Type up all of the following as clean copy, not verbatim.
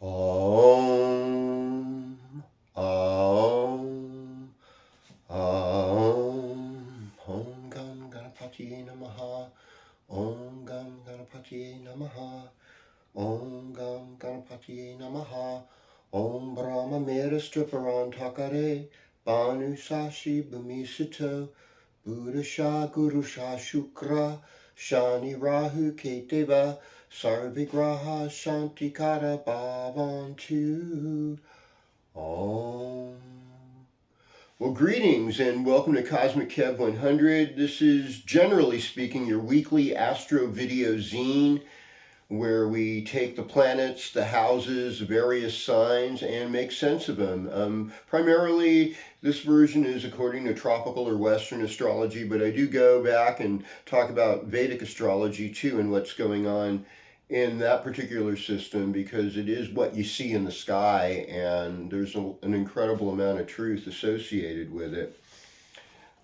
Om, Om, Om, Om Gam Ganapati Namaha, Om Gam Ganapati Namaha, Om Gam Ganapati Namaha, Om Brahma Merastra Parantakare, Banu Sashi Bhumisito, Buddha Sha Guru Sha Shukra, Shani Rahu Keteva, Sarvigraha Shantikara Bhavantu. Om. Well, greetings and welcome to Cosmic Kev 100. This is, generally speaking, your weekly astro video zine where we take the planets, the houses, various signs, and make sense of them. Primarily, this version is according to tropical or Western astrology, but I do go back and talk about Vedic astrology too and what's going on in that particular system, because it is what you see in the sky, and there's an incredible amount of truth associated with it.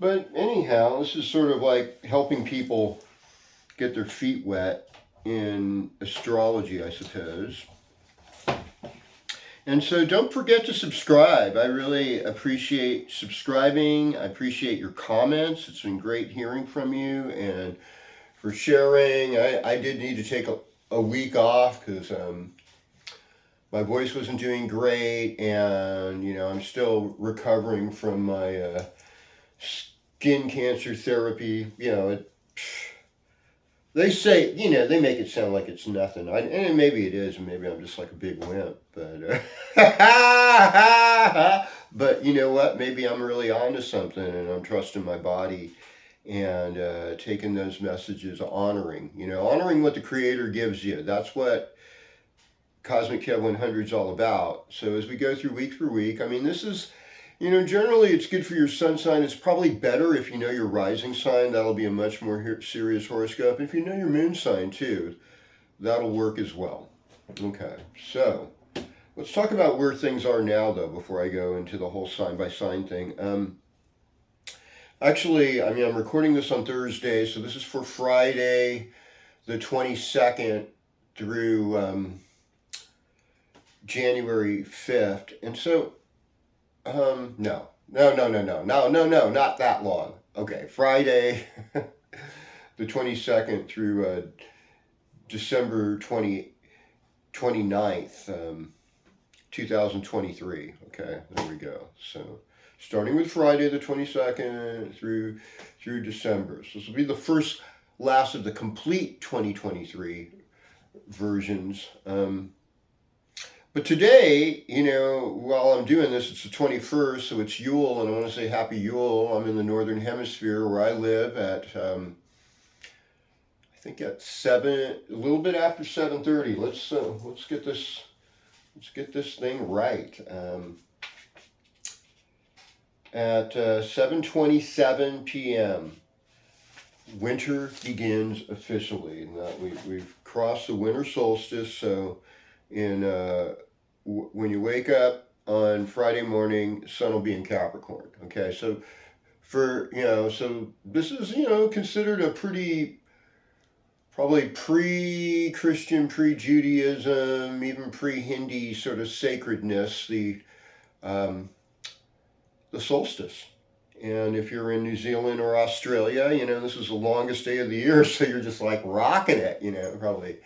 But anyhow, this is sort of like helping people get their feet wet in astrology, I suppose. And so don't forget to subscribe. I really appreciate subscribing. I appreciate your comments. It's been great hearing from you and for sharing. I did need to take a week off because my voice wasn't doing great, and I'm still recovering from my skin cancer therapy. They say, they make it sound like it's nothing. And maybe it is, and maybe I'm just like a big wimp. But, but you know what? Maybe I'm really onto something, and I'm trusting my body and taking those messages, honoring what the Creator gives you. That's what Cosmic Kev 100 is all about. So as we go through week through week, this is, generally it's good for your sun sign. It's probably better if you know your rising sign. That'll be a much more serious horoscope. If you know your moon sign too, that'll work as well. Okay, so let's talk about where things are now, though, before I go into the whole sign by sign thing. Actually, I'm recording this on Thursday, so this is for Friday the 22nd through January 5th. And so no, not that long. Okay, Friday, the 22nd through December 29th, 2023. Okay, there we go. So starting with Friday the 22nd through December. So this will be the last of the complete 2023 versions. But today, while I'm doing this, it's the 21st, so it's Yule, and I want to say Happy Yule. I'm in the Northern Hemisphere where I live at, I think at 7, a little bit after 7:30. Let's get this thing right. At 7:27 p.m., winter begins officially, and that we've crossed the winter solstice. So when you wake up on Friday morning, sun will be in Capricorn. Okay, so so this is considered a pretty, probably pre-Christian, pre-Judaism, even pre-Hindi sort of sacredness, the solstice. And if you're in New Zealand or Australia, this is the longest day of the year, so you're just like rocking it, probably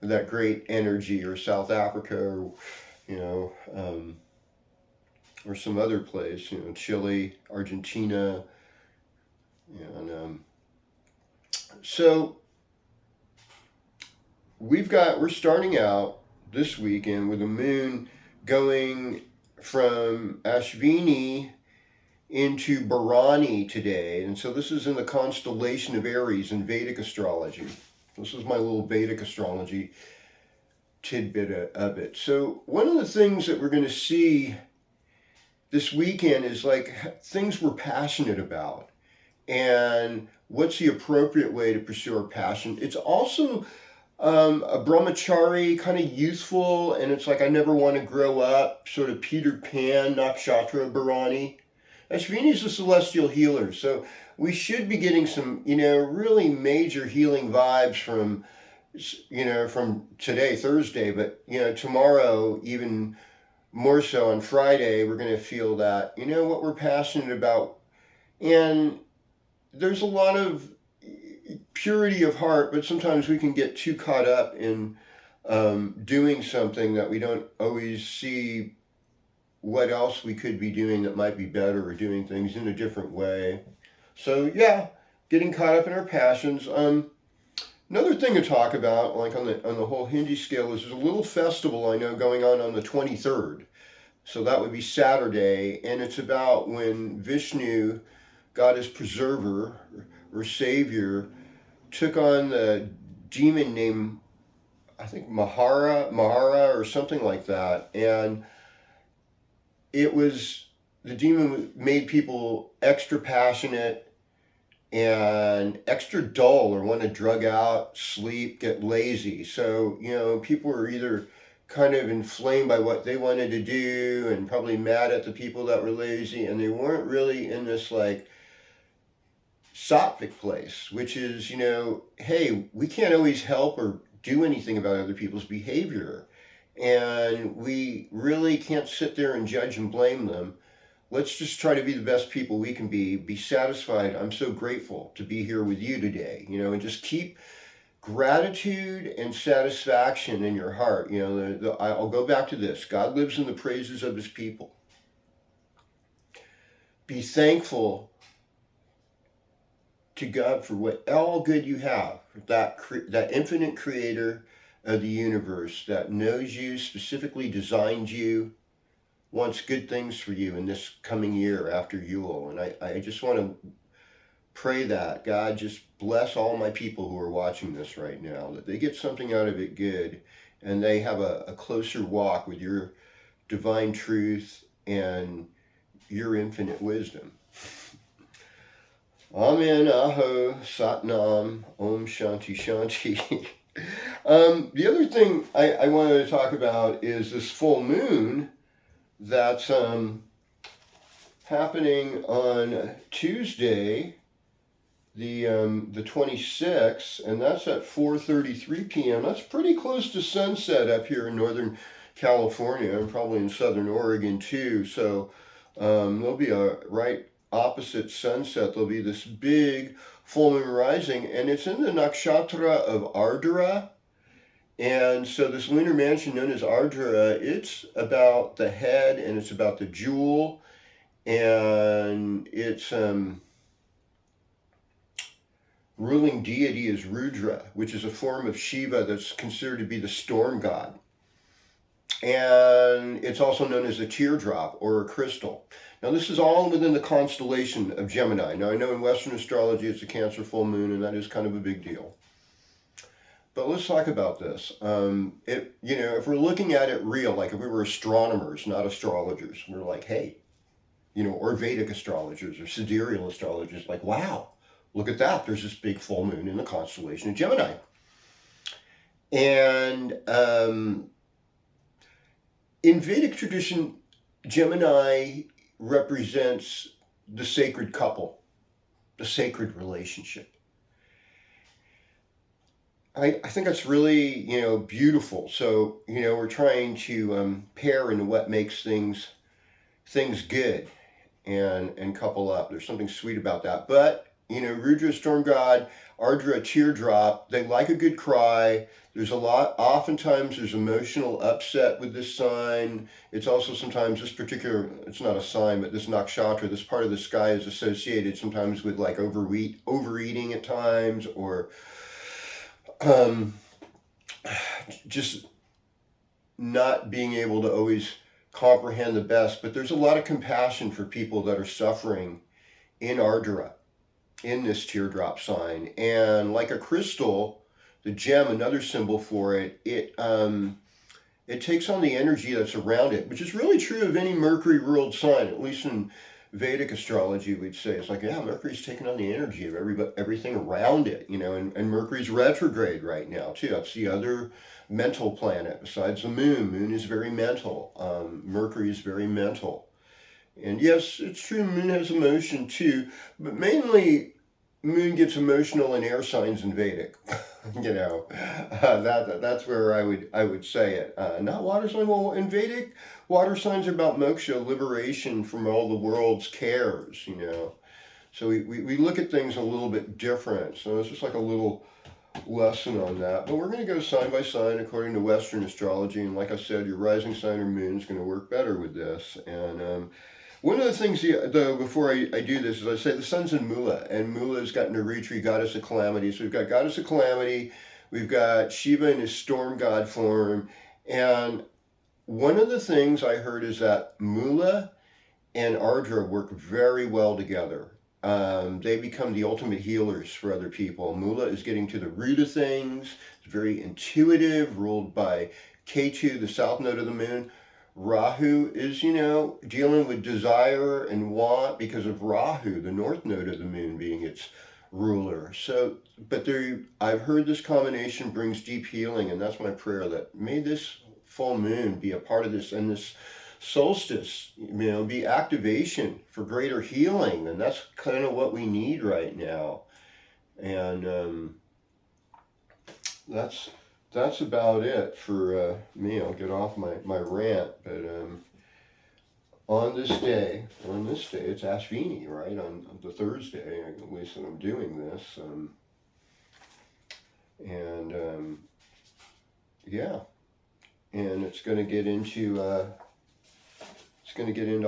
with that great energy. Or South Africa, or or some other place, Chile, Argentina, and so we're starting out this weekend with the moon going from Ashvini into Bharani today, and so this is in the constellation of Aries in Vedic astrology. This is my little Vedic astrology tidbit of it. So one of the things that we're going to see this weekend is like things we're passionate about, and what's the appropriate way to pursue our passion. It's also a brahmachari, kind of youthful, and it's like I never want to grow up, sort of Peter Pan, nakshatra Bharani. Ashvini is a celestial healer, so we should be getting some, really major healing vibes from you know, from today, Thursday, but, you know, tomorrow, even more so on Friday, we're going to feel that, you know, what we're passionate about. And there's a lot of purity of heart, but sometimes we can get too caught up in doing something that we don't always see what else we could be doing that might be better, or doing things in a different way. So yeah, getting caught up in our passions. Another thing to talk about, like on the whole Hindi scale, is there's a little festival I know going on the 23rd. So that would be Saturday, and it's about when Vishnu, God as preserver or savior, took on the demon named, I think, Mahara or something like that. And the demon made people extra passionate and extra dull, or want to drug out, sleep, get lazy. So, you know, people were either kind of inflamed by what they wanted to do and probably mad at the people that were lazy, and they weren't really in this like sattvic place, which is, you know, hey, we can't always help or do anything about other people's behavior, and we really can't sit there and judge and blame them. Let's just try to be the best people we can be satisfied. I'm so grateful to be here with you today, you know, and just keep gratitude and satisfaction in your heart. You know, I'll go back to this. God lives in the praises of his people. Be thankful to God for what all good you have, that infinite creator of the universe that knows you, specifically designed you, wants good things for you in this coming year after Yule. And I just want to pray that God just bless all my people who are watching this right now, that they get something out of it good, and they have a closer walk with your divine truth and your infinite wisdom. Amen, Aho, Satnam, Om Shanti Shanti. The other thing I wanted to talk about is this full moon that's happening on Tuesday, the 26th, and that's at 4:33 p.m. That's pretty close to sunset up here in Northern California, and probably in Southern Oregon too. So there'll be a right opposite sunset. There'll be this big full moon rising, and it's in the nakshatra of Ardra. And so this lunar mansion known as Ardra, it's about the head, and it's about the jewel, and its ruling deity is Rudra, which is a form of Shiva that's considered to be the storm god. And it's also known as a teardrop or a crystal. Now this is all within the constellation of Gemini. Now I know in Western astrology it's a Cancer full moon, and that is kind of a big deal. But let's talk about this. You know, if we're looking at it real, like if we were astronomers, not astrologers, we're like, hey, you know, or Vedic astrologers or sidereal astrologers, like, wow, look at that. There's this big full moon in the constellation of Gemini. And in Vedic tradition, Gemini represents the sacred couple, the sacred relationship. I think that's really, you know, beautiful. So, you know, we're trying to pair into what makes things good and couple up. There's something sweet about that. But, you know, Rudra, storm god, Ardra, teardrop, they like a good cry. There's oftentimes there's emotional upset with this sign. It's also sometimes this particular, it's not a sign, but this nakshatra, this part of the sky is associated sometimes with like overeating at times, or just not being able to always comprehend the best. But there's a lot of compassion for people that are suffering in Ardra, in this teardrop sign. And like a crystal, the gem, another symbol for it, it takes on the energy that's around it, which is really true of any Mercury ruled sign, at least in Vedic astrology. We'd say it's like, yeah, Mercury's taking on the energy of everything around it, you know, and Mercury's retrograde right now too. That's the other mental planet besides the moon. Moon is very mental. Mercury is very mental. And yes, it's true, moon has emotion too, but mainly moon gets emotional in air signs in Vedic. You know, that's where I would say it. Not water sign. Well, in Vedic, water signs are about moksha, liberation from all the world's cares. You know, so we look at things a little bit different. So it's just like a little lesson on that. But we're going to go sign by sign according to Western astrology. And like I said, your rising sign or moon is going to work better with this. And one of the things, though, before I do this, is I say the sun's in Mula, and Mula's got Naritri, goddess of calamity. So we've got goddess of calamity, we've got Shiva in his storm god form, and one of the things I heard is that Mula and Ardra work very well together. They become the ultimate healers for other people. Mula is getting to the root of things. It's very intuitive, ruled by Ketu, the south node of the moon. Rahu is, you know, dealing with desire and want because of Rahu, the north node of the moon, being its ruler. So, but there, I've heard this combination brings deep healing, and that's my prayer, that may this full moon be a part of this, and this solstice, you know, be activation for greater healing, and that's kind of what we need right now. And that's about it for me. I'll get off my rant, but on this day, it's Ashvini, right? On the Thursday, at least that I'm doing this, and yeah, and it's going to get into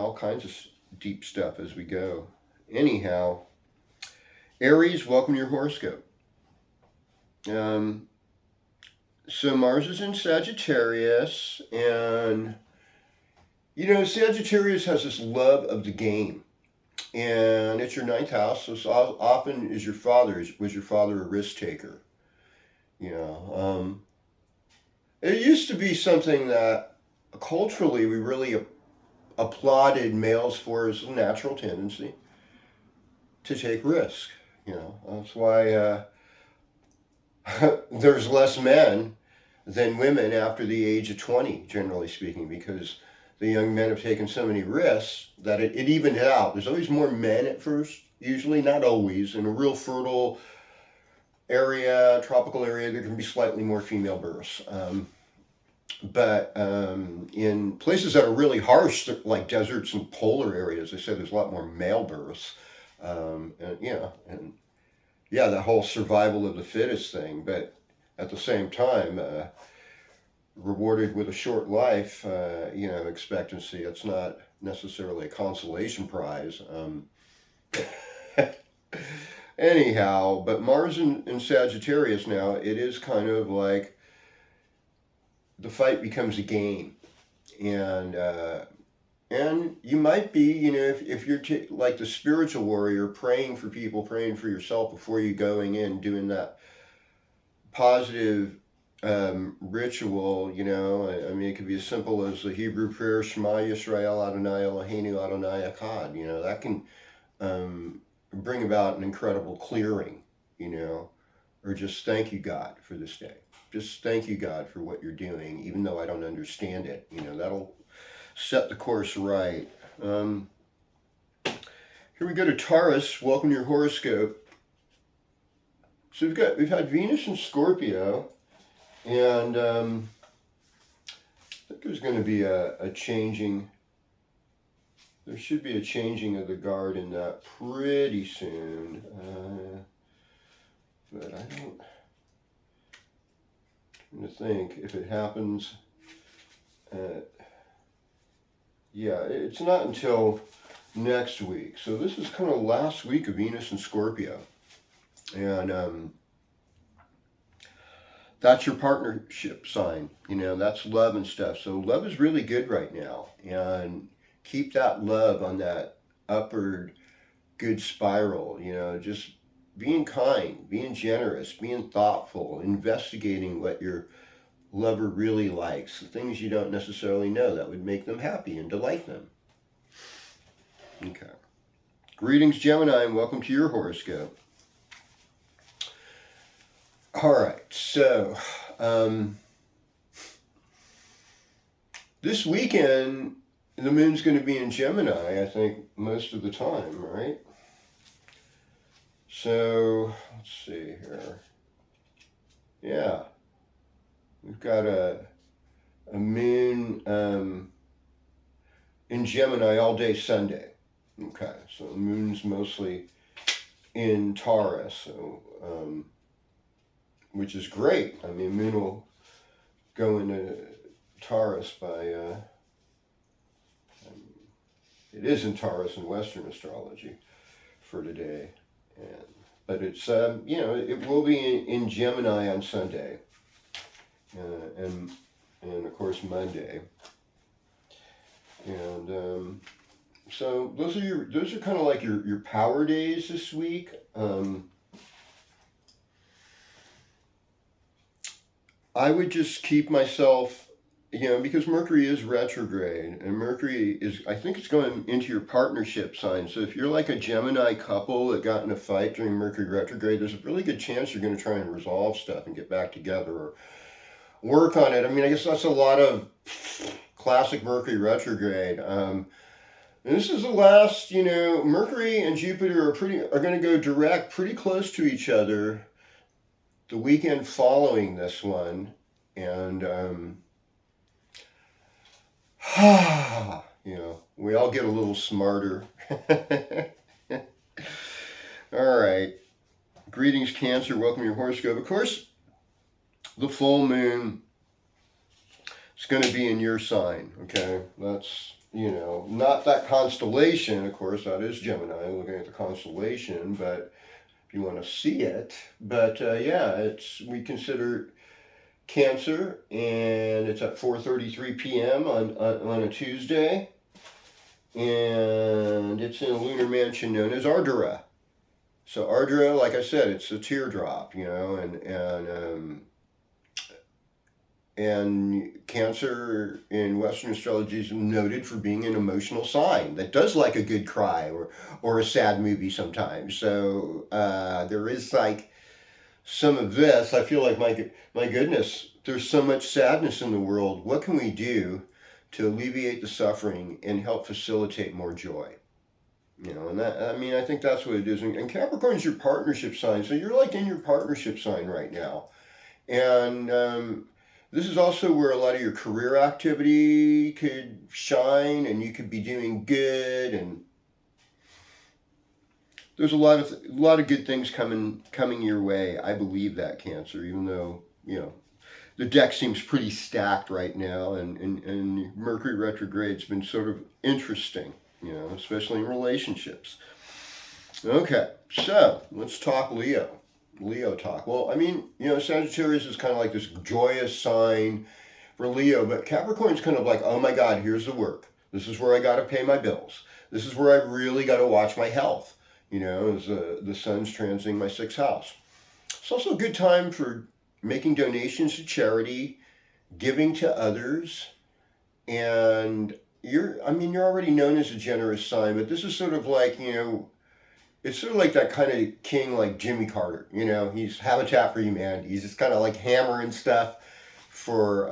all kinds of deep stuff as we go. Anyhow, Aries, welcome to your horoscope. So Mars is in Sagittarius, and you know, Sagittarius has this love of the game, and it's your ninth house. So often was your father a risk taker? You know, it used to be something that culturally we really applauded males for, as a natural tendency to take risk. You know, that's why there's less men than women after the age of 20, generally speaking, because the young men have taken so many risks that it evened out. There's always more men at first, usually, not always. In a real fertile area, tropical area, there can be slightly more female births. But in places that are really harsh, like deserts and polar areas, they say there's a lot more male births. And yeah, the whole survival of the fittest thing. But at the same time, rewarded with a short life, expectancy. It's not necessarily a consolation prize. Anyhow, but Mars in Sagittarius now, it is kind of like the fight becomes a game. And you might be, you know, if you're like the spiritual warrior, praying for people, praying for yourself before you going in, doing that positive ritual, you know. I mean, it could be as simple as the Hebrew prayer, Shema Yisrael Adonai Eloheinu Adonai Echad. You know, that can bring about an incredible clearing, you know, or just thank you, God, for this day. Just thank you, God, for what you're doing, even though I don't understand it. You know, that'll set the course right. Here we go to Taurus. Welcome to your horoscope. So we've had Venus in Scorpio, and I think there's going to be a changing. There should be a changing of the guard in that pretty soon, but I don't. I'm to think if it happens. Yeah, it's not until next week. So this is kind of last week of Venus and Scorpio. And that's your partnership sign. You know, that's love and stuff. So love is really good right now. And keep that love on that upward good spiral. You know, just being kind, being generous, being thoughtful, investigating what your lover really likes, the things you don't necessarily know that would make them happy and delight them. Okay. Greetings, Gemini, and welcome to your horoscope. All right, so this weekend, the moon's going to be in Gemini, I think, most of the time, right? So, let's see here. Yeah, we've got a moon in Gemini all day Sunday. Okay, so the moon's mostly in Taurus, so which is great. I mean, moon will go into Taurus by it is in Taurus in Western astrology for today, and but it's it will be in Gemini on Sunday, and of course Monday, and so those are kind of like your power days this week. I would just keep myself, because Mercury is retrograde, and Mercury is, I think it's going into your partnership sign. So if you're like a Gemini couple that got in a fight during Mercury retrograde, there's a really good chance you're going to try and resolve stuff and get back together or work on it. I mean, I guess that's a lot of classic Mercury retrograde. And this is the last, Mercury and Jupiter are going to go direct pretty close to each other the weekend following this one, and we all get a little smarter. All right, greetings Cancer, welcome to your horoscope. Of course, the full moon is going to be in your sign. Okay, that's not that constellation, of course, that is Gemini, looking at the constellation, but you want to see it, but we consider Cancer, and it's at 4:33 p.m. on a Tuesday, and it's in a lunar mansion known as Ardra. So Ardra, like I said, it's a teardrop, and Cancer in Western astrology is noted for being an emotional sign that does like a good cry or a sad movie sometimes. So there is like some of this. I feel like my goodness, there's so much sadness in the world. What can we do to alleviate the suffering and help facilitate more joy? And that, I mean, I think that's what it is. And Capricorn's your partnership sign, so you're like in your partnership sign right now, and this is also where a lot of your career activity could shine, and you could be doing good, and there's a lot of good things coming your way. I believe that, Cancer, even though the deck seems pretty stacked right now, and Mercury retrograde's been sort of interesting, especially in relationships. Okay, so let's talk Leo talk. Well, I mean, Sagittarius is kind of like this joyous sign for Leo, but Capricorn's kind of like, oh my God, here's the work. This is where I got to pay my bills. This is where I really got to watch my health, as the sun's transiting my 6th house. It's also a good time for making donations to charity, giving to others, and you're already known as a generous sign, but this is sort of like, it's sort of like that kind of king like Jimmy Carter, he's Habitat for Humanity. He's just kind of like hammering stuff for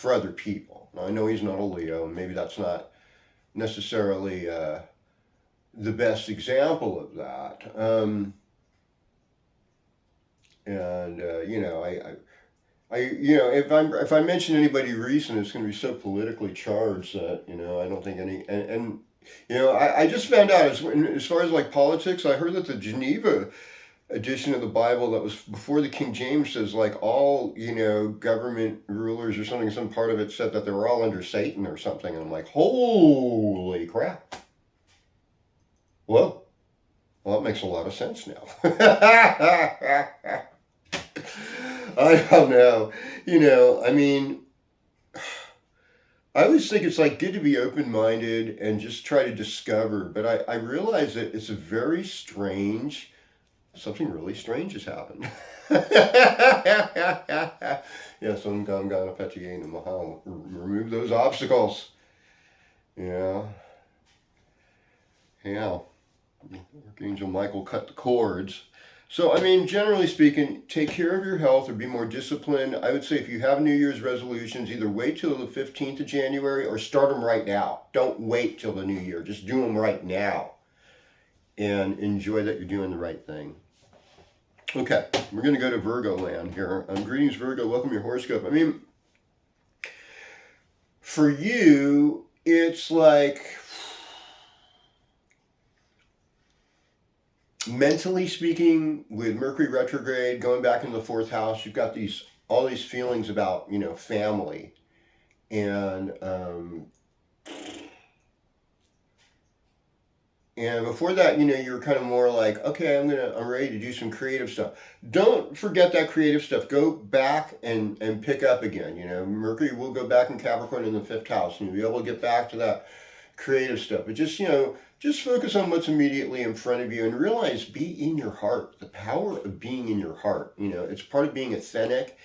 other people. Now, I know he's not a Leo, and maybe that's not necessarily the best example of that. If I mention anybody recent, it's going to be so politically charged that I don't think any I just found out as far as like politics, I heard that the Geneva edition of the Bible that was before the King James says like all government rulers or something. Some part of it said that they were all under Satan or something, and I'm like, holy crap! Well, that makes a lot of sense now. I don't know. I mean, I always think it's like good to be open-minded and just try to discover, but I realize that it's a very strange, something really strange has happened. Yes, remove those obstacles. Yeah. Archangel Michael cut the cords. So, I mean, generally speaking, take care of your health or be more disciplined. I would say if you have New Year's resolutions, either wait till the 15th of January or start them right now. Don't wait till the new year. Just do them right now and enjoy that you're doing the right thing. Okay, we're going to go to Virgo land here. Greetings, Virgo. Welcome to your horoscope. I mean, for you, it's like, mentally speaking, with Mercury retrograde going back into the fourth house, you've got all these feelings about, family. And before that, you're kind of more like, okay, I'm ready to do some creative stuff. Don't forget that creative stuff. Go back and pick up again. Mercury will go back in Capricorn in the fifth house, and you'll be able to get back to that creative stuff. But just focus on what's immediately in front of you and realize, be in your heart. The power of being in your heart. It's part of being authentic,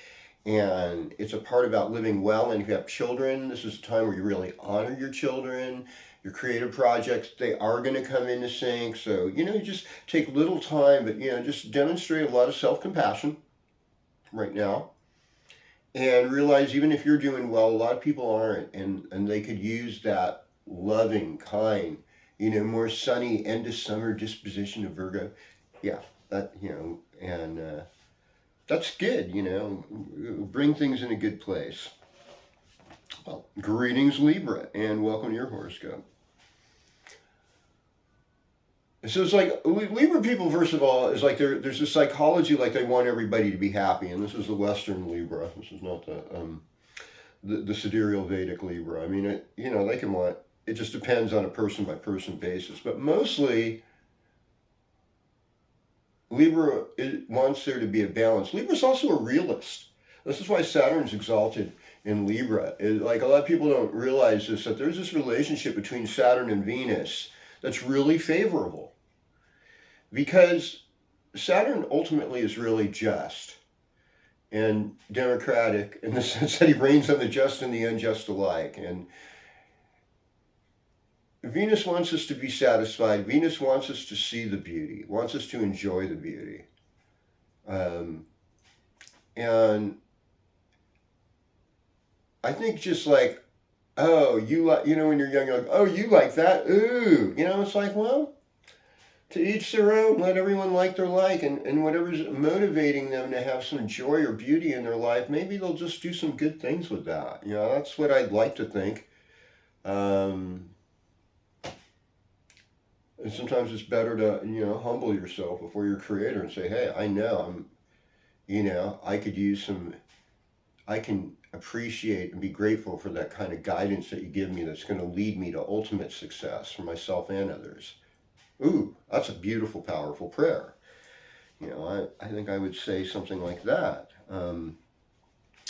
and it's a part about living well. And if you have children, this is a time where you really honor your children. Your creative projects, they are going to come into sync. So, just take little time, but, just demonstrate a lot of self-compassion right now. And realize, even if you're doing well, a lot of people aren't. And they could use that loving, kind, more sunny end of summer disposition of Virgo. Yeah, that, and that's good, bring things in a good place. Well, greetings, Libra, and welcome to your horoscope. So it's like, Libra people, first of all, is like there's this psychology, like they want everybody to be happy, and this is the Western Libra. This is not the sidereal Vedic Libra. I mean, they can want, it just depends on a person by person basis, but mostly Libra wants there to be a balance. Libra's also a realist. This is why Saturn's exalted in Libra. Like, a lot of people don't realize this, that there's this relationship between Saturn and Venus that's really favorable. Because Saturn ultimately is really just and democratic in the sense that he reigns on the just and the unjust alike. And Venus wants us to be satisfied. Venus wants us to see the beauty, wants us to enjoy the beauty. And I think just like, oh, you like, when you're young, you're like, oh, you like that? Ooh, it's like, well, to each their own. Let everyone like their like, and whatever's motivating them to have some joy or beauty in their life, maybe they'll just do some good things with that. That's what I'd like to think. And sometimes it's better to, humble yourself before your creator and say, hey, I know I could use I can appreciate and be grateful for that kind of guidance that you give me that's going to lead me to ultimate success for myself and others. Ooh, that's a beautiful, powerful prayer. I think I would say something like that. And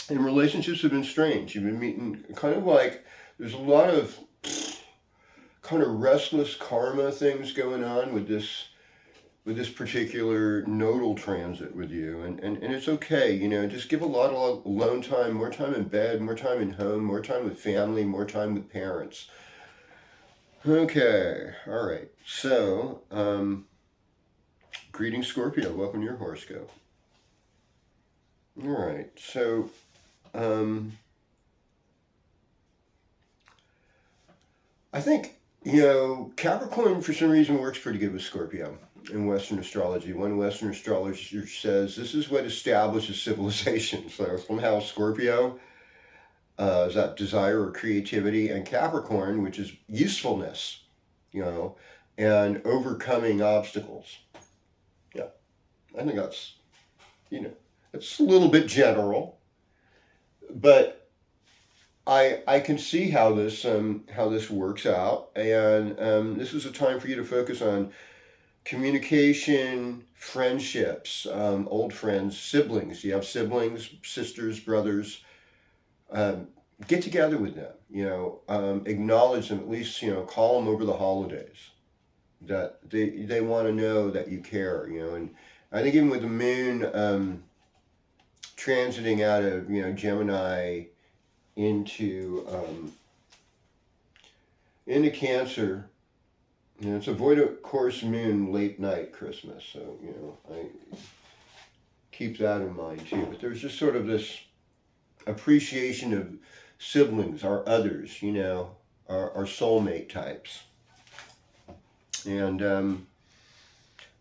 relationships have been strange. You've been meeting kind of like, there's a lot of kind of restless karma things going on with this particular nodal transit with you. And it's okay, just give a lot of alone time, more time in bed, more time in home, more time with family, more time with parents. Okay, all right. So, greetings, Scorpio. Welcome to your horoscope. All right. So, I think, Capricorn for some reason works pretty good with Scorpio in Western astrology. One Western astrologer says this is what establishes civilization. So somehow Scorpio is that desire or creativity, and Capricorn, which is usefulness, and overcoming obstacles. Yeah, I think that's, it's a little bit general, but I can see how this works out, and this is a time for you to focus on communication, friendships, old friends, siblings. You have siblings, sisters, brothers. Get together with them, acknowledge them, at least, call them over the holidays, that they want to know that you care, and I think even with the moon transiting out of, Gemini into Cancer, it's a void of course moon late night Christmas, so, I keep that in mind too, but there's just sort of this appreciation of siblings, our others, our soulmate types. And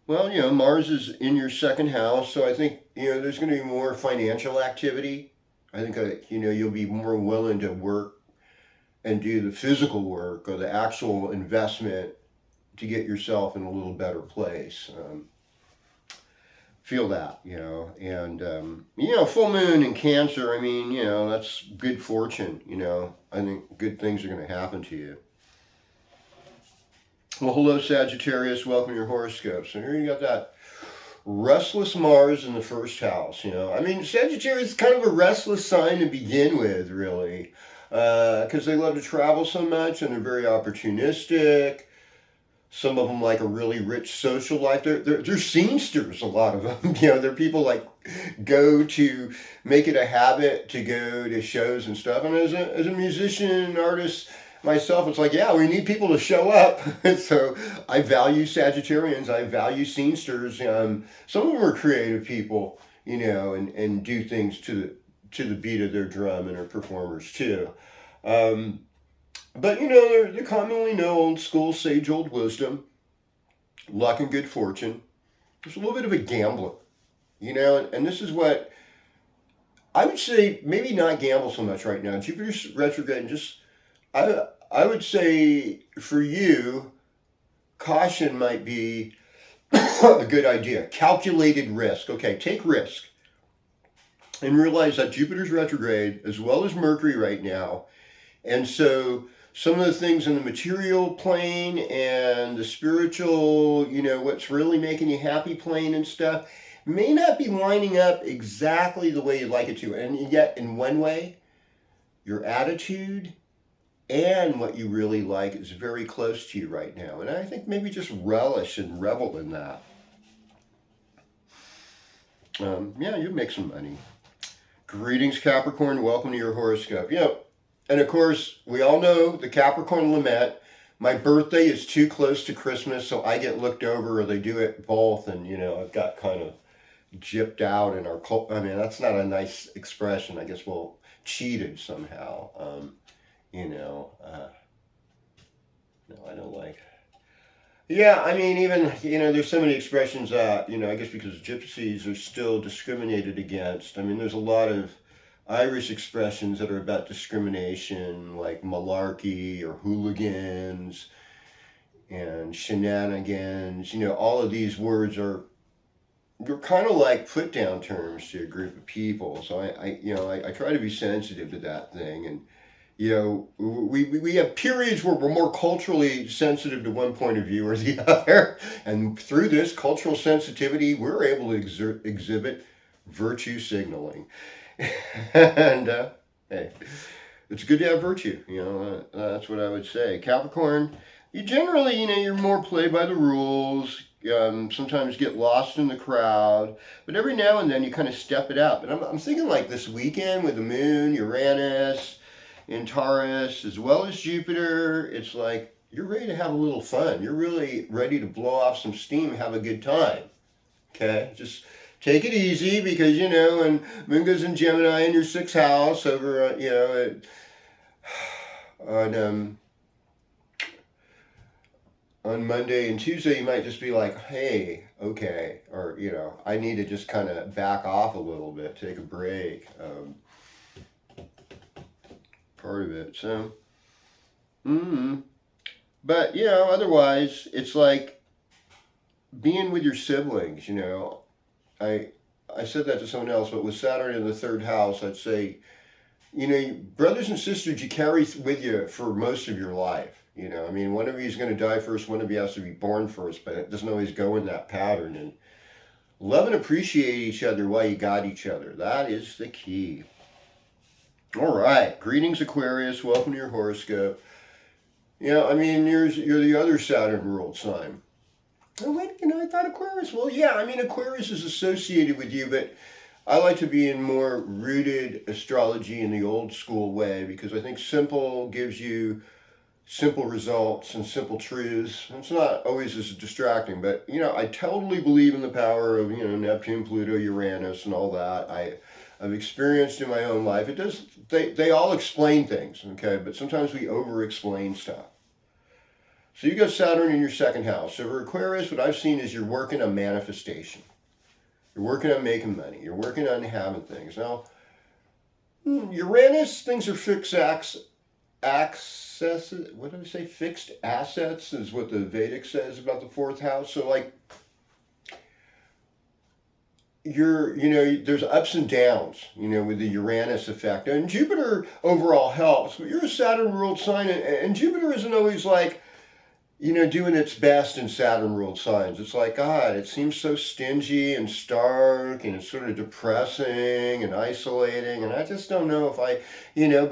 Well, Mars is in your second house, so I think, there's going to be more financial activity. I think, you'll be more willing to work and do the physical work or the actual investment to get yourself in a little better place. Feel that, and, full moon in Cancer, I mean, that's good fortune, I think good things are going to happen to you. Well, hello, Sagittarius. Welcome to your horoscope. So here you got that restless Mars in the first house. I mean, Sagittarius is kind of a restless sign to begin with, really, because they love to travel so much and they're very opportunistic. Some of them like a really rich social life. They're scenesters, a lot of them. They're people like go to make it a habit to go to shows and stuff. And as a musician, artist, myself, it's like, yeah, we need people to show up. So I value Sagittarians. I value scenesters. Some of them are creative people, and do things to the beat of their drum and are performers too. But they're commonly know old school sage old wisdom, luck and good fortune. There's a little bit of a gambler, and this is what I would say. Maybe not gamble so much right now. Jupiter's retrograde, and just I would say for you, caution might be a good idea. Calculated risk. Okay, take risk. And realize that Jupiter's retrograde as well as Mercury right now. And so some of the things in the material plane and the spiritual, what's really making you happy plane and stuff may not be lining up exactly the way you'd like it to. And yet in one way, your attitude and what you really like is very close to you right now. And I think maybe just relish and revel in that. You'll make some money. Greetings, Capricorn. Welcome to your horoscope. And of course, we all know the Capricorn lament. My birthday is too close to Christmas, so I get looked over, or they do it both. And, I've got kind of gypped out in our cult. I mean, that's not a nice expression. I guess we'll cheated somehow. No, I don't like. Yeah, I mean, even, there's so many expressions that, I guess because gypsies are still discriminated against. I mean, there's a lot of Irish expressions that are about discrimination, like malarkey or hooligans and shenanigans. All of these words they're kind of like put down terms to a group of people. So I try to be sensitive to that thing. And, we have periods where we're more culturally sensitive to one point of view or the other. And through this cultural sensitivity, we're able to exhibit virtue signaling. And hey, it's good to have virtue. That's what I would say. Capricorn, you generally, you're more play by the rules. Sometimes get lost in the crowd, but every now and then you kind of step it up. And I'm thinking like this weekend with the moon, Uranus, in Taurus, as well as Jupiter, it's like you're ready to have a little fun. You're really ready to blow off some steam, have a good time. Okay, just take it easy because, when moon goes in Gemini in your sixth house over, on Monday and Tuesday, you might just be like, hey, okay, or, I need to just kind of back off a little bit, take a break. Part of it. So, but otherwise, it's like being with your siblings. I said that to someone else, but with Saturn in the third house, I'd say, brothers and sisters you carry with you for most of your life. I mean, one of you is going to die first, one of you has to be born first, but it doesn't always go in that pattern. And love and appreciate each other while you got each other. That is the key. All right, greetings, Aquarius. Welcome to your horoscope. I mean, you're the other Saturn ruled sign. Oh wait, I thought Aquarius. Well, yeah, I mean, Aquarius is associated with you, but I like to be in more rooted astrology in the old school way because I think simple gives you simple results and simple truths. It's not always as distracting, but I totally believe in the power of Neptune, Pluto, Uranus, and all that. I've experienced in my own life. It does. They all explain things, okay? But sometimes we over-explain stuff. So you got Saturn in your second house. So for Aquarius, what I've seen is you're working on manifestation. You're working on making money. You're working on having things. Now, Uranus, things are fixed access. What did I say? Fixed assets is what the Vedic says about the fourth house. So like, there's ups and downs, with the Uranus effect. And Jupiter overall helps, but you're a Saturn ruled sign, and Jupiter isn't always like, doing its best in Saturn ruled signs. It's like, God, it seems so stingy and stark, and it's sort of depressing and isolating, and I just don't know if but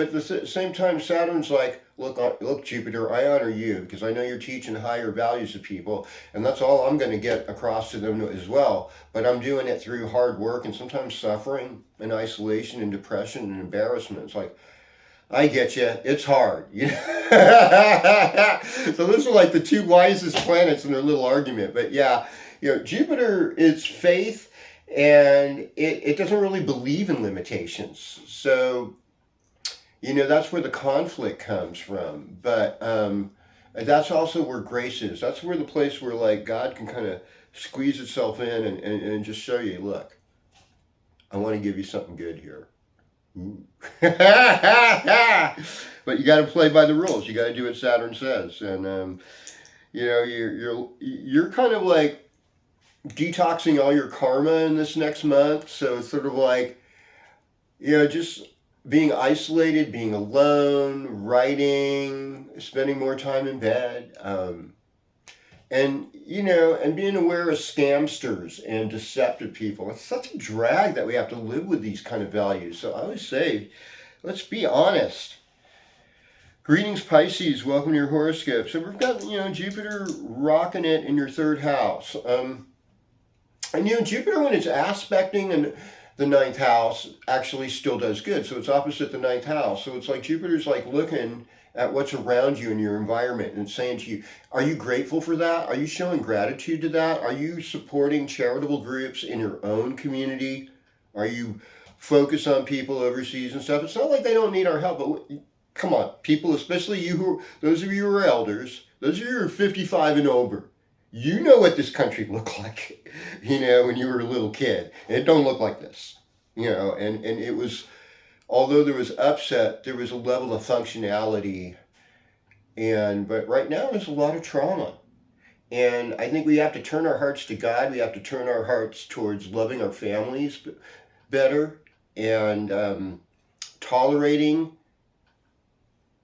at the same time, Saturn's like, look, Jupiter, I honor you because I know you're teaching higher values to people, and that's all I'm going to get across to them as well. But I'm doing it through hard work and sometimes suffering and isolation and depression and embarrassment. It's like, I get you. It's hard. So those are like the two wisest planets in their little argument. But yeah, Jupiter is faith, and it doesn't really believe in limitations. So, that's where the conflict comes from. But that's also where grace is. That's where the place where like God can kind of squeeze itself in and just show you, look, I want to give you something good here. But you got to play by the rules. You got to do what Saturn says, and you're kind of like detoxing all your karma in this next month. So it's sort of like just being isolated, being alone, writing, spending more time in bed, and being aware of scamsters and deceptive people. It's such a drag that we have to live with these kind of values. So I always say, let's be honest. Greetings, Pisces. Welcome to your horoscope. So we've got, Jupiter rocking it in your third house. And Jupiter, when it's aspecting and the ninth house, actually still does good. So it's opposite the ninth house. So it's like Jupiter's like looking at what's around you in your environment and saying to you, are you grateful for that? Are you showing gratitude to that? Are you supporting charitable groups in your own community? Are you focused on people overseas and stuff? It's not like they don't need our help, but come on, people, especially those of you who are elders, those of you who are 55 and over, you know what this country looked like, when you were a little kid. And it don't look like this, and it was, although there was upset, there was a level of functionality, but right now there's a lot of trauma. And I think we have to turn our hearts to God. We have to turn our hearts towards loving our families better and tolerating,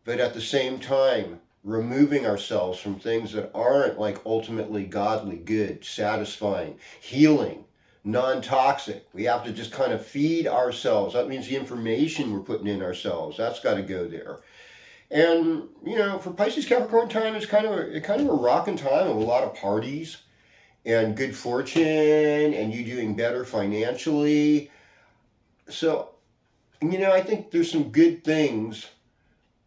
but at the same time, removing ourselves from things that aren't like ultimately godly, good, satisfying, healing, non-toxic. We have to just kind of feed ourselves. That means the information we're putting in ourselves, that's got to go there. And for Pisces Capricorn time, it's kind of a rocking time of a lot of parties and good fortune and you doing better financially. So I think there's some good things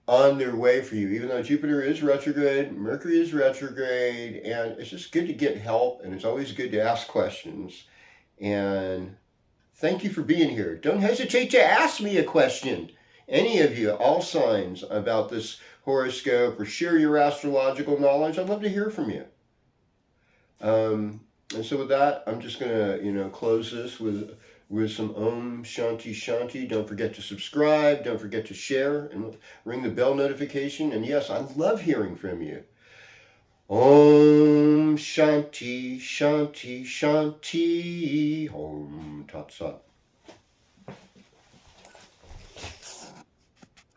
on their way for you, even though Jupiter is retrograde, Mercury is retrograde, and it's just good to get help, and it's always good to ask questions. And thank you for being here. Don't hesitate to ask me a question, any of you, all signs, about this horoscope, or share your astrological knowledge. I'd love to hear from you. And so with that, I'm just gonna close this with some Om Shanti Shanti. Don't forget to subscribe. Don't forget to share and ring the bell notification. And yes, I love hearing from you. Om Shanti Shanti Shanti. Om Tat Sat.